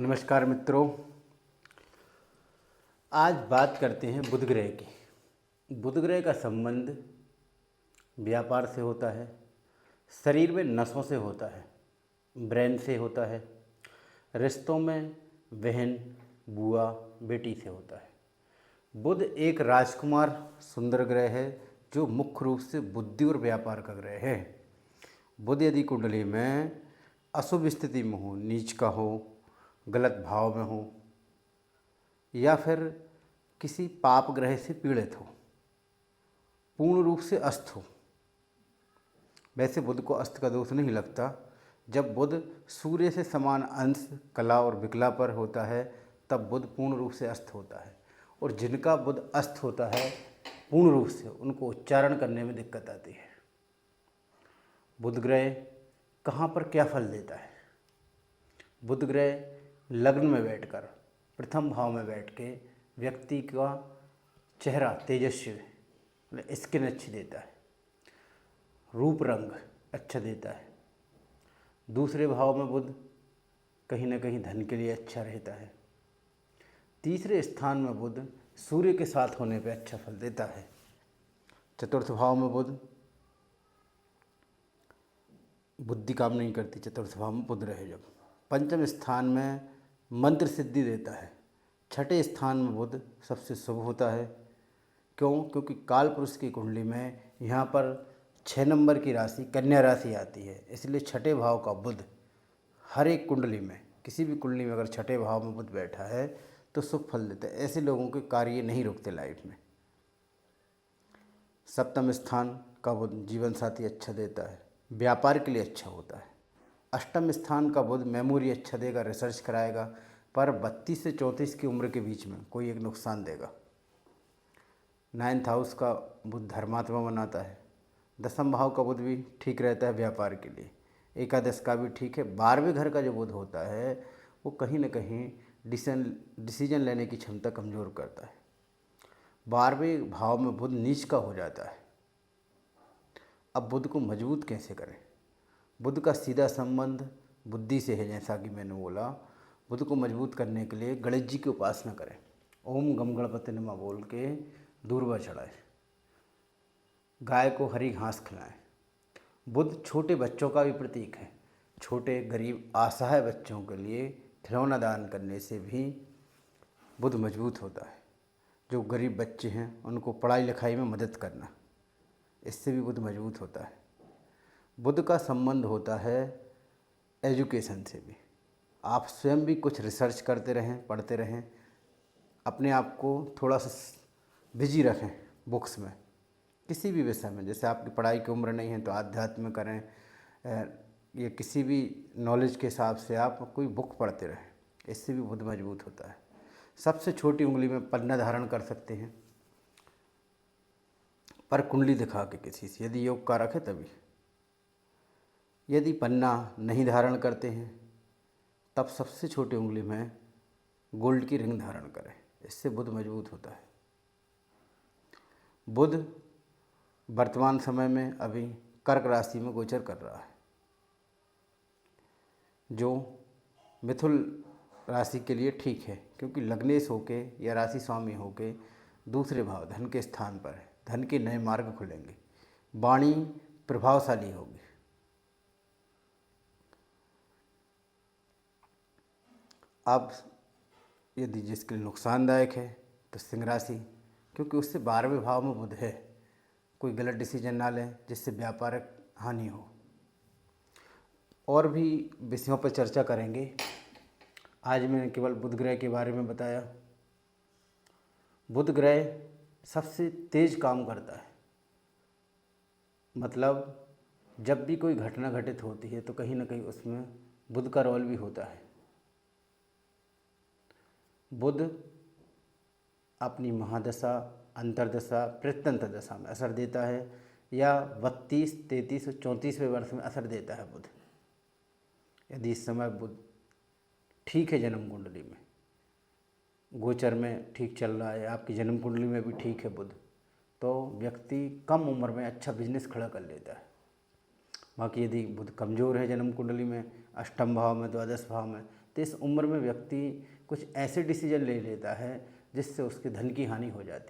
नमस्कार मित्रों। आज बात करते हैं बुध ग्रह की। बुध ग्रह का संबंध व्यापार से होता है, शरीर में नसों से होता है, ब्रेन से होता है, रिश्तों में बहन, बुआ, बेटी से होता है। बुध एक राजकुमार सुंदर ग्रह है जो मुख्य रूप से बुद्धि और व्यापार का ग्रह है। बुध यदि कुंडली में अशुभ स्थिति में हो, नीच का हो, गलत भाव में हो या फिर किसी पाप ग्रह से पीड़ित हो, पूर्ण रूप से अस्त हो। वैसे बुध को अस्त का दोष नहीं लगता। जब बुध सूर्य से समान अंश कला और विकला पर होता है तब बुध पूर्ण रूप से अस्त होता है। और जिनका बुध अस्त होता है पूर्ण रूप से, उनको उच्चारण करने में दिक्कत आती है। बुध ग्रह कहाँ पर क्या फल देता है? बुध ग्रह लग्न में बैठकर, प्रथम भाव में बैठ के व्यक्ति का चेहरा तेजस्वी, मतलब स्किन अच्छी देता है, रूप रंग अच्छा देता है। दूसरे भाव में बुध कहीं ना कहीं धन के लिए अच्छा रहता है। तीसरे स्थान में बुध सूर्य के साथ होने पे अच्छा फल देता है। चतुर्थ भाव में बुध बुद्धि काम नहीं करती, चतुर्थ भाव में बुध रहे जब। पंचम स्थान में मंत्र सिद्धि देता है। छठे स्थान में बुध सबसे शुभ होता है। क्यों? क्योंकि काल पुरुष की कुंडली में यहाँ पर 6 नंबर की राशि कन्या राशि आती है, इसलिए छठे भाव का बुध हर एक कुंडली में, किसी भी कुंडली में अगर छठे भाव में बुध बैठा है तो शुभ फल देता है। ऐसे लोगों के कार्य नहीं रुकते लाइफ में। सप्तम स्थान का बुध जीवन साथी अच्छा देता है, व्यापार के लिए अच्छा होता है। अष्टम स्थान का बुध मेमोरी अच्छा देगा, रिसर्च कराएगा, पर 32 से 34 की उम्र के बीच में कोई एक नुकसान देगा। 9th हाउस का बुध धर्मात्मा बनाता है। दसम भाव का बुध भी ठीक रहता है व्यापार के लिए। एकादश का भी ठीक है। 12वें घर का जो बुध होता है वो कहीं ना कहीं डिसीजन लेने की क्षमता कमज़ोर करता है। 12वें भाव में बुध नीच का हो जाता है। अब बुध को मजबूत कैसे करें? बुध का सीधा संबंध बुद्धि से है। जैसा कि मैंने बोला, बुध को मजबूत करने के लिए गणेश जी की उपासना करें। ओम गम गणपति नमः बोल के दूर्वा चढ़ाएं, गाय को हरी घास खिलाएं। बुध छोटे बच्चों का भी प्रतीक है। छोटे गरीब असहाय बच्चों के लिए खिलौना दान करने से भी बुध मजबूत होता है। जो गरीब बच्चे हैं उनको पढ़ाई लिखाई में मदद करना, इससे भी बुध मजबूत होता है। बुध का संबंध होता है एजुकेशन से भी। आप स्वयं भी कुछ रिसर्च करते रहें, पढ़ते रहें, अपने आप को थोड़ा सा बिजी रखें बुक्स में, किसी भी विषय में। जैसे आपकी पढ़ाई की उम्र नहीं है तो आध्यात्म करें, या किसी भी नॉलेज के हिसाब से आप कोई बुक पढ़ते रहें, इससे भी बुध मजबूत होता है। सबसे छोटी उंगली में पन्ना धारण कर सकते हैं, पर कुंडली दिखा के किसी से, यदि योग का रखे तभी। यदि पन्ना नहीं धारण करते हैं तब सबसे छोटी उंगली में गोल्ड की रिंग धारण करें, इससे बुध मजबूत होता है। बुध वर्तमान समय में अभी कर्क राशि में गोचर कर रहा है, जो मिथुन राशि के लिए ठीक है, क्योंकि लग्नेश होके या राशि स्वामी होके दूसरे भाव धन के स्थान पर है। धन के नए मार्ग खुलेंगे, वाणी प्रभावशाली होगी। अब यदि जिसके लिए नुकसानदायक है तो सिंह राशि, क्योंकि उससे 12वें भाव में बुध है। कोई गलत डिसीजन ना लें जिससे व्यापारिक हानि हो। और भी विषयों पर चर्चा करेंगे। आज मैंने केवल बुध ग्रह के बारे में बताया। बुध ग्रह सबसे तेज काम करता है, मतलब जब भी कोई घटना घटित होती है तो कहीं ना कहीं उसमें बुध का रोल भी होता है। बुध अपनी महादशा, अंतर्दशा, प्रत्यंतर दशा में असर देता है, या 32, 33 और 34वें वर्ष में असर देता है बुध। यदि इस समय बुध ठीक है, जन्म कुंडली में गोचर में ठीक चल रहा है, आपकी जन्म कुंडली में भी ठीक है बुध, तो व्यक्ति कम उम्र में अच्छा बिजनेस खड़ा कर लेता है। बाकी यदि बुध कमज़ोर है जन्म कुंडली में, अष्टम भाव में, द्वादश भाव में, तो इस उम्र में व्यक्ति कुछ ऐसे डिसीजन ले लेता है जिससे उसके धन की हानि हो जाती है।